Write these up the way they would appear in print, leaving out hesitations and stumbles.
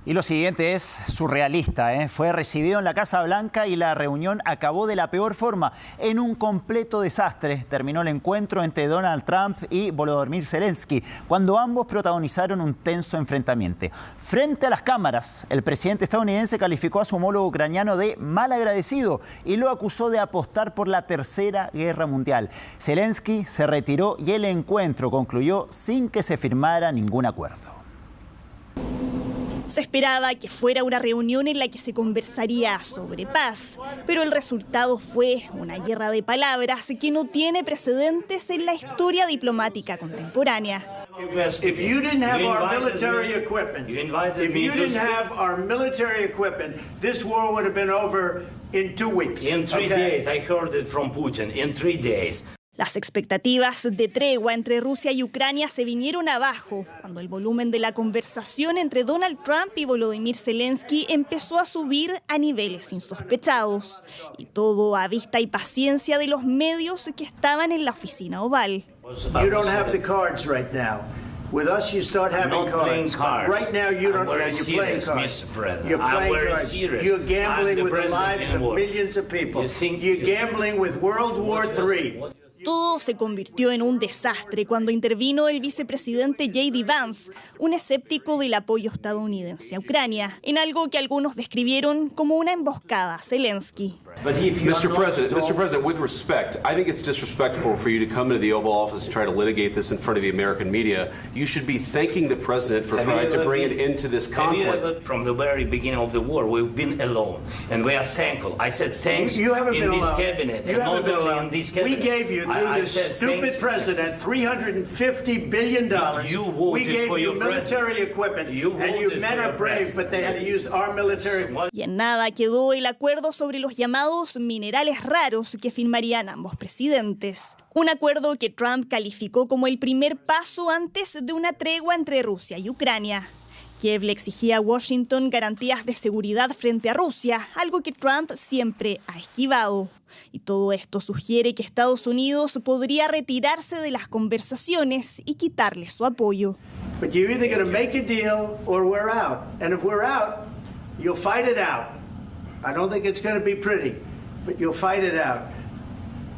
Y lo siguiente es surrealista, ¿eh? Fue recibido en la Casa Blanca y la reunión acabó de la peor forma, en un completo desastre. Terminó el encuentro entre Donald Trump y Volodymyr Zelensky, cuando ambos protagonizaron un tenso enfrentamiento. Frente a las cámaras, el presidente estadounidense calificó a su homólogo ucraniano de malagradecido y lo acusó de apostar por la Tercera Guerra Mundial. Zelensky se retiró y el encuentro concluyó sin que se firmara ningún acuerdo. Se esperaba que fuera una reunión en la que se conversaría sobre paz, pero el resultado fue una guerra de palabras que no tiene precedentes en la historia diplomática contemporánea. If you didn't have our military equipment, this war would have been over in 2 weeks. In 3 days, I heard it from Putin. In 3 days. Las expectativas de tregua entre Rusia y Ucrania se vinieron abajo cuando el volumen de la conversación entre Donald Trump y Volodymyr Zelensky empezó a subir a niveles insospechados. Y todo a vista y paciencia de los medios que estaban en la oficina oval. You don't have the cards right now. With us, you start having cards. Right now, you don't. You're playing cards. You're playing cards. You're gambling with the lives of millions of people. You're gambling with World War III. Todo se convirtió en un desastre cuando intervino el vicepresidente J.D. Vance, un escéptico del apoyo estadounidense a Ucrania, en algo que algunos describieron como una emboscada a Zelensky. Mr. President, with respect, I think it's disrespectful for you to come into the Oval Office and try to litigate this in front of the American media. You should be thanking the president for trying to bring it into this conflict. From the very beginning of the war, we've been alone, and we are thankful. I said thanks you haven't in been this alone. cabinet, you and not only in this cabinet. We gave you, through this stupid president, $350 billion. We gave you military equipment, and you men are brave, but they had to use our military. Y en nada quedó el acuerdo sobre los llamados minerales raros que firmarían ambos presidentes. Un acuerdo que Trump calificó como el primer paso antes de una tregua entre Rusia y Ucrania. Kiev le exigía a Washington garantías de seguridad frente a Rusia, algo que Trump siempre ha esquivado. Y todo esto sugiere que Estados Unidos podría retirarse de las conversaciones y quitarle su apoyo. But you're either going to make a deal or we're out. And if we're out, you'll fight it out. I don't think it's going to be pretty, but you'll fight it out.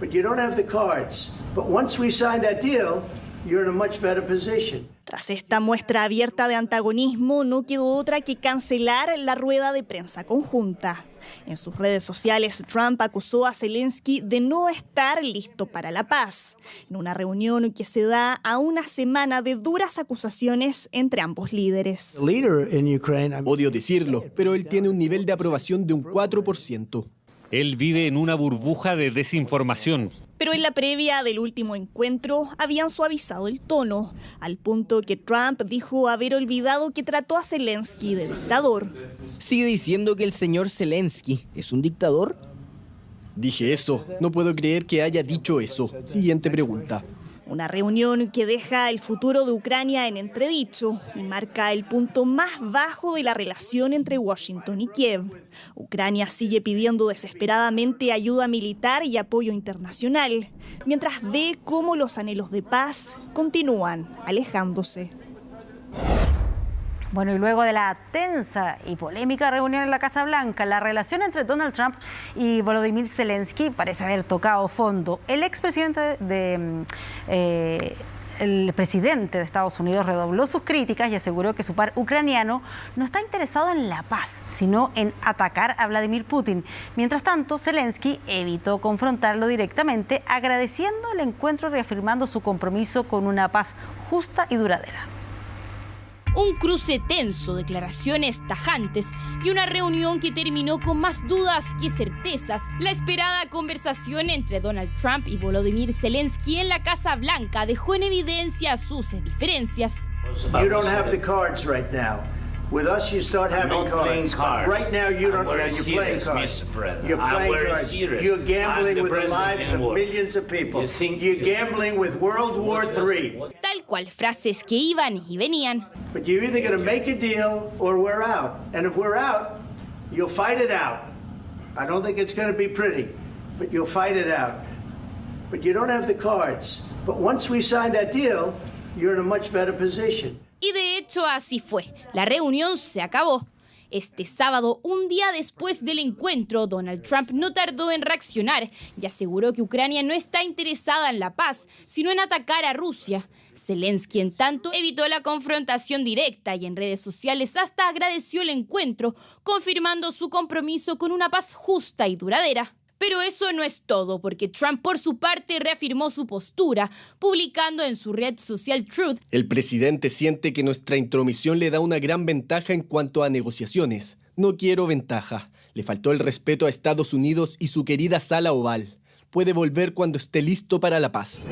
But you don't have the cards. But once we sign that deal, you're in a much better position. Tras esta muestra abierta de antagonismo, no quedó otra que cancelar la rueda de prensa conjunta. En sus redes sociales, Trump acusó a Zelensky de no estar listo para la paz, en una reunión que se da a una semana de duras acusaciones entre ambos líderes. Odio decirlo, pero él tiene un nivel de aprobación de un 4%. Él vive en una burbuja de desinformación. Pero en la previa del último encuentro habían suavizado el tono, al punto que Trump dijo haber olvidado que trató a Zelensky de dictador. ¿Sigue diciendo que el señor Zelensky es un dictador? Dije eso. No puedo creer que haya dicho eso. Siguiente pregunta. Una reunión que deja el futuro de Ucrania en entredicho y marca el punto más bajo de la relación entre Washington y Kiev. Ucrania sigue pidiendo desesperadamente ayuda militar y apoyo internacional, mientras ve cómo los anhelos de paz continúan alejándose. Bueno, y luego de la tensa y polémica reunión en la Casa Blanca, la relación entre Donald Trump y Volodymyr Zelensky parece haber tocado fondo. El expresidente el presidente de Estados Unidos redobló sus críticas y aseguró que su par ucraniano no está interesado en la paz, sino en atacar a Vladimir Putin. Mientras tanto, Zelensky evitó confrontarlo directamente, agradeciendo el encuentro y reafirmando su compromiso con una paz justa y duradera. Un cruce tenso, declaraciones tajantes y una reunión que terminó con más dudas que certezas. La esperada conversación entre Donald Trump y Volodymyr Zelensky en la Casa Blanca dejó en evidencia sus diferencias. You don't have the cards right now. With us, you start having cards. Right now, you don't. You're playing cards. You're playing cards. You're gambling with the lives of millions of people. You're gambling with World War III. Tal cual, frases que iban y venían. But you're either going to make a deal or we're out. And if we're out, you'll fight it out. I don't think it's going to be pretty, but you'll fight it out. But you don't have the cards. But once we sign that deal, you're in a much better position. Y de hecho así fue. La reunión se acabó. Este sábado, un día después del encuentro, Donald Trump no tardó en reaccionar y aseguró que Ucrania no está interesada en la paz, sino en atacar a Rusia. Zelensky, en tanto, evitó la confrontación directa y en redes sociales hasta agradeció el encuentro, confirmando su compromiso con una paz justa y duradera. Pero eso no es todo, porque Trump por su parte reafirmó su postura, publicando en su red social Truth: el presidente siente que nuestra intromisión le da una gran ventaja en cuanto a negociaciones. No quiero ventaja. Le faltó el respeto a Estados Unidos y su querida sala oval. Puede volver cuando esté listo para la paz.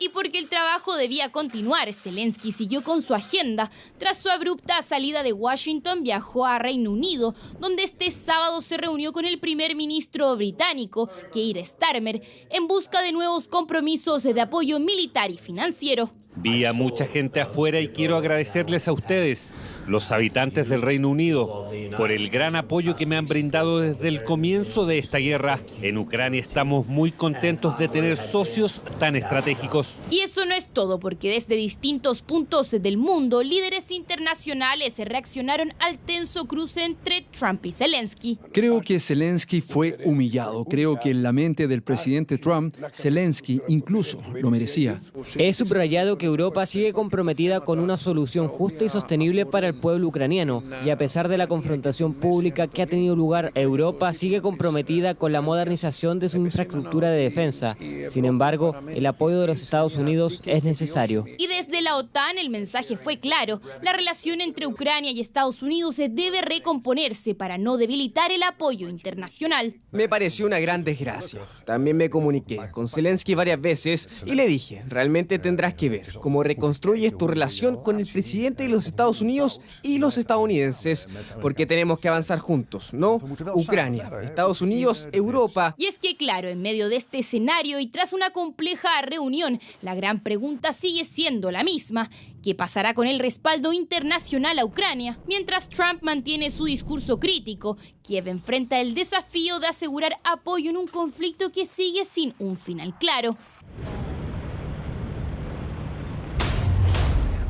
Y porque el trabajo debía continuar, Zelensky siguió con su agenda. Tras su abrupta salida de Washington, viajó a Reino Unido, donde este sábado se reunió con el primer ministro británico, Keir Starmer, en busca de nuevos compromisos de apoyo militar y financiero. Vi a mucha gente afuera y quiero agradecerles a ustedes, los habitantes del Reino Unido, por el gran apoyo que me han brindado desde el comienzo de esta guerra. En Ucrania estamos muy contentos de tener socios tan estratégicos. Y eso no es todo, porque desde distintos puntos del mundo, líderes internacionales reaccionaron al tenso cruce entre Trump y Zelensky. Creo que Zelensky fue humillado. Creo que en la mente del presidente Trump, Zelensky incluso lo merecía. He subrayado que Europa sigue comprometida con una solución justa y sostenible para el pueblo ucraniano, y a pesar de la confrontación pública que ha tenido lugar, Europa sigue comprometida con la modernización de su infraestructura de defensa. Sin embargo, el apoyo de los Estados Unidos es necesario. Y desde la OTAN el mensaje fue claro: la relación entre Ucrania y Estados Unidos debe recomponerse para no debilitar el apoyo internacional. Me pareció una gran desgracia. También me comuniqué con Zelensky varias veces y le dije: realmente tendrás que ver cómo reconstruyes tu relación con el presidente de los Estados Unidos y los estadounidenses, porque tenemos que avanzar juntos, ¿no? Ucrania, Estados Unidos, Europa. Y es que claro, en medio de este escenario y tras una compleja reunión, la gran pregunta sigue siendo la misma: ¿qué pasará con el respaldo internacional a Ucrania? Mientras Trump mantiene su discurso crítico, Kiev enfrenta el desafío de asegurar apoyo en un conflicto que sigue sin un final claro.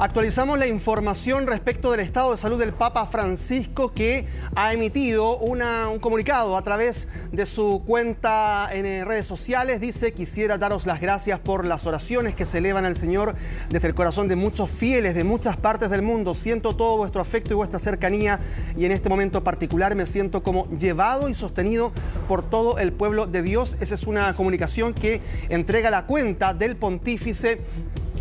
Actualizamos la información respecto del estado de salud del Papa Francisco, que ha emitido un comunicado a través de su cuenta en redes sociales. Dice: quisiera daros las gracias por las oraciones que se elevan al Señor desde el corazón de muchos fieles de muchas partes del mundo. Siento todo vuestro afecto y vuestra cercanía, y en este momento particular me siento como llevado y sostenido por todo el pueblo de Dios. Esa es una comunicación que entrega la cuenta del pontífice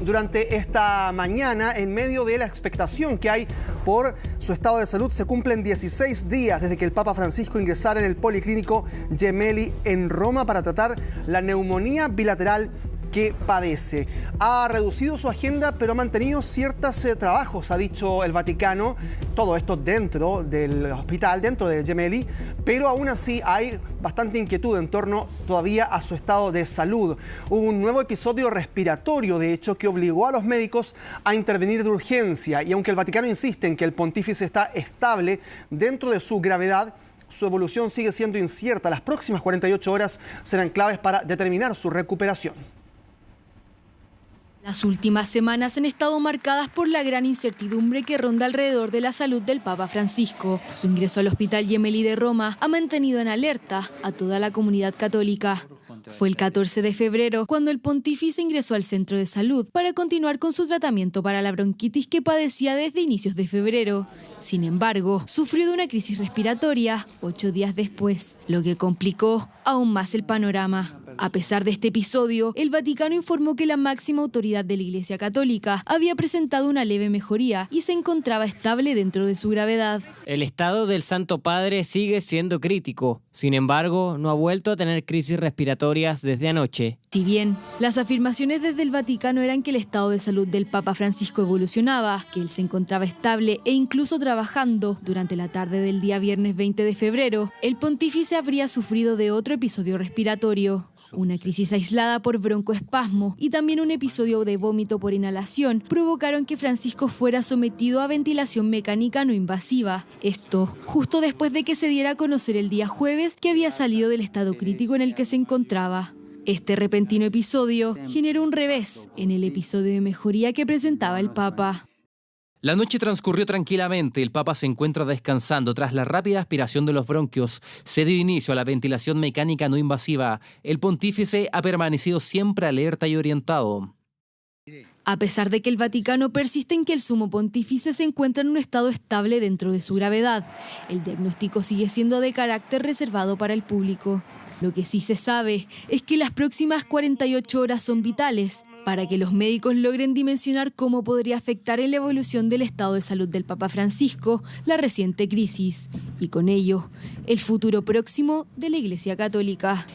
durante esta mañana, en medio de la expectación que hay por su estado de salud. Se cumplen 16 días desde que el Papa Francisco ingresara en el Policlínico Gemelli en Roma para tratar la neumonía bilateral que padece. Ha reducido su agenda, pero ha mantenido ciertos trabajos, ha dicho el Vaticano. Todo esto dentro del hospital, dentro del Gemelli, pero aún así hay bastante inquietud en torno todavía a su estado de salud. Hubo un nuevo episodio respiratorio, de hecho, que obligó a los médicos a intervenir de urgencia, y aunque el Vaticano insiste en que el pontífice está estable dentro de su gravedad, su evolución sigue siendo incierta. Las próximas 48 horas serán claves para determinar su recuperación. Las últimas semanas han estado marcadas por la gran incertidumbre que ronda alrededor de la salud del Papa Francisco. Su ingreso al Hospital Gemelli de Roma ha mantenido en alerta a toda la comunidad católica. Fue el 14 de febrero cuando el pontífice ingresó al centro de salud para continuar con su tratamiento para la bronquitis que padecía desde inicios de febrero. Sin embargo, sufrió de una crisis respiratoria 8 días después, lo que complicó aún más el panorama. A pesar de este episodio, el Vaticano informó que la máxima autoridad de la Iglesia Católica había presentado una leve mejoría y se encontraba estable dentro de su gravedad. El estado del Santo Padre sigue siendo crítico. Sin embargo, no ha vuelto a tener crisis respiratorias desde anoche. Si bien las afirmaciones desde el Vaticano eran que el estado de salud del Papa Francisco evolucionaba, que él se encontraba estable e incluso trabajando, durante la tarde del día viernes 20 de febrero, el pontífice habría sufrido de otro episodio respiratorio. Una crisis aislada por broncoespasmo y también un episodio de vómito por inhalación provocaron que Francisco fuera sometido a ventilación mecánica no invasiva. Esto justo después de que se diera a conocer el día jueves que había salido del estado crítico en el que se encontraba. Este repentino episodio generó un revés en el episodio de mejoría que presentaba el Papa. La noche transcurrió tranquilamente. El Papa se encuentra descansando. Tras la rápida aspiración de los bronquios, se dio inicio a la ventilación mecánica no invasiva. El pontífice ha permanecido siempre alerta y orientado. A pesar de que el Vaticano persiste en que el sumo pontífice se encuentra en un estado estable dentro de su gravedad, el diagnóstico sigue siendo de carácter reservado para el público. Lo que sí se sabe es que las próximas 48 horas son vitales para que los médicos logren dimensionar cómo podría afectar en la evolución del estado de salud del Papa Francisco la reciente crisis y con ello el futuro próximo de la Iglesia Católica.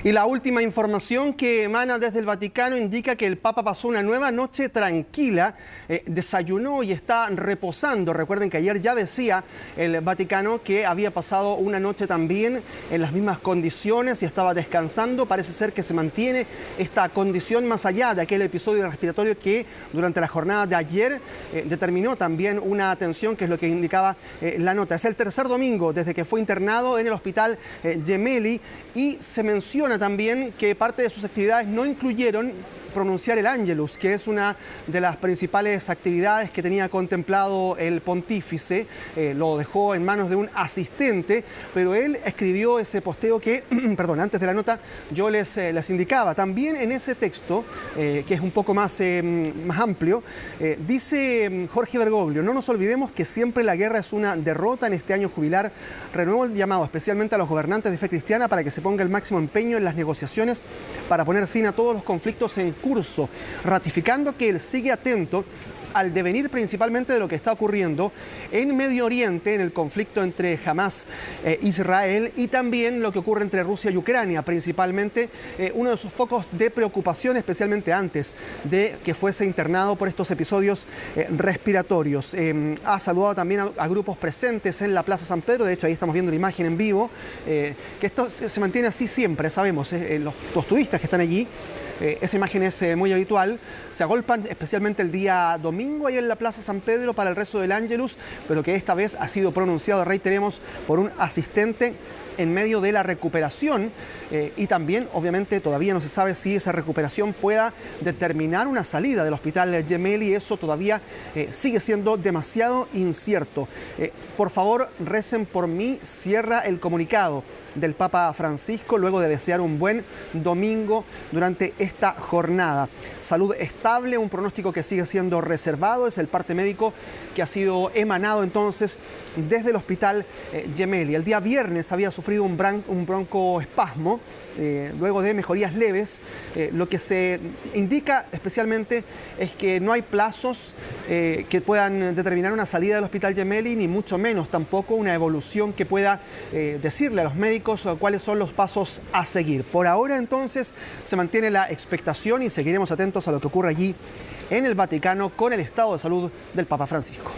Y la última información que emana desde el Vaticano indica que el Papa pasó una nueva noche tranquila, desayunó y está reposando. Recuerden que ayer ya decía el Vaticano que había pasado una noche también en las mismas condiciones y estaba descansando. Parece ser que se mantiene esta condición más allá de aquel episodio respiratorio que durante la jornada de ayer determinó también una atención, que es lo que indicaba la nota. Es el tercer domingo desde que fue internado en el hospital Gemelli y se menciona también que parte de sus actividades no incluyeron pronunciar el Ángelus, que es una de las principales actividades que tenía contemplado el pontífice. Lo dejó en manos de un asistente, pero él escribió ese posteo que, antes de la nota yo les indicaba. También en ese texto, que es un poco más amplio, dice Jorge Bergoglio: no nos olvidemos que siempre la guerra es una derrota. En este año jubilar renuevo el llamado especialmente a los gobernantes de fe cristiana para que se ponga el máximo empeño en las negociaciones para poner fin a todos los conflictos en curso, ratificando que él sigue atento al devenir principalmente de lo que está ocurriendo en Medio Oriente, en el conflicto entre Hamas e Israel, y también lo que ocurre entre Rusia y Ucrania, principalmente uno de sus focos de preocupación, especialmente antes de que fuese internado por estos episodios respiratorios. Ha saludado también a grupos presentes en la Plaza San Pedro. De hecho, ahí estamos viendo una imagen en vivo, que esto se mantiene así siempre, sabemos, los turistas que están allí. Esa imagen es muy habitual. Se agolpan especialmente el día domingo ahí en la Plaza San Pedro para el rezo del Ángelus, pero que esta vez ha sido pronunciado, reiteremos, por un asistente en medio de la recuperación y también, obviamente, todavía no se sabe si esa recuperación pueda determinar una salida del hospital Gemelli. Eso todavía sigue siendo demasiado incierto. Por favor, recen por mí, cierra el comunicado del Papa Francisco luego de desear un buen domingo durante esta jornada. Salud estable, un pronóstico que sigue siendo reservado, es el parte médico que ha sido emanado entonces desde el hospital Gemelli. El día viernes había sufrido un broncoespasmo, luego de mejorías leves. Lo que se indica especialmente es que no hay plazos que puedan determinar una salida del hospital Gemelli, ni mucho menos tampoco una evolución que pueda decirle a los médicos cuáles son los pasos a seguir. Por ahora entonces se mantiene la expectación y seguiremos atentos a lo que ocurre allí en el Vaticano con el estado de salud del Papa Francisco.